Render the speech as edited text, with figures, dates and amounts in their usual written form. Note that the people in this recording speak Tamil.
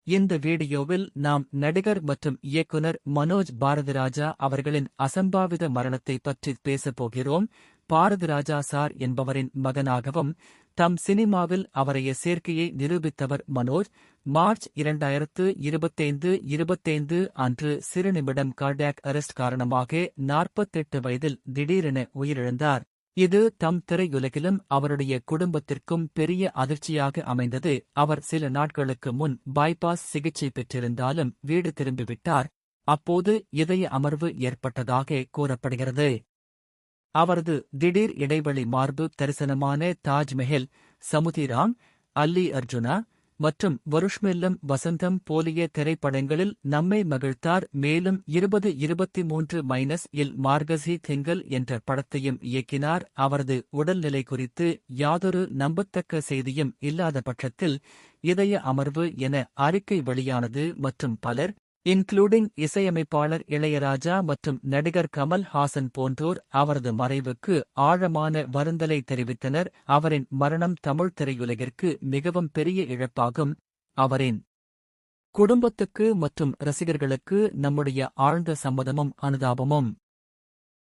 இந்த வீடியோவில் நாம் நடிகர் மற்றும் இயக்குனர் மனோஜ் பாரதிராஜா அவர்களின் அசம்பாவித மரணத்தை பற்றி பேசப் போகிறோம். பாரதிராஜா சார் என்பவரின் மகனாகவும் தம் சினிமாவில் அவரைய சேர்க்கையை நிரூபித்தவர் மனோஜ். மார்ச் 2025 அன்று சிறுநிமிடம் கார்டியாக் அரெஸ்ட் காரணமாக 48 வயதில் திடீரென உயிரிழந்தார். இது தம் திரையுலகிலும் அவருடைய குடும்பத்திற்கும் பெரிய அதிர்ச்சியாக அமைந்தது. அவர் சில நாட்களுக்கு முன் பைபாஸ் சிகிச்சை பெற்றிருந்தாலும் வீடு திரும்பிவிட்டார். அப்போது இதய அமர்வு ஏற்பட்டதாக கூறப்படுகிறது. அவரது திடீர் இடைவெளி மார்பு தரிசனமான தாஜ்மெஹல், சமுதிராம், அல்லி அர்ஜுனா மற்றும் வருஷ்மெல்லம் வசந்தம் போலிய திரைப்படங்களில் நம்மை மகிழ்த்தார். மேலும் 2023 மார்கசி திங்கள் என்ற படத்தையும் இயக்கினார். அவரது உடல்நிலை குறித்து யாதொரு நம்பத்தக்க செய்தியும் இல்லாத பட்சத்தில் இதய அமர்வு என அறிக்கை வெளியானது மற்றும் பலர் இன்க்ளூடிங் இசையமைப்பாளர் இளையராஜா மற்றும் நடிகர் கமல் ஹாசன் போன்றோர் அவரது மறைவுக்கு ஆழமான வருந்தலை தெரிவித்தனர். அவரின் மரணம் தமிழ் திரையுலகிற்கு மிகவும் பெரிய இழப்பாகும். அவரின் குடும்பத்துக்கு மற்றும் ரசிகர்களுக்கு நம்முடைய ஆழ்ந்த சம்மதமும் அனுதாபமும்.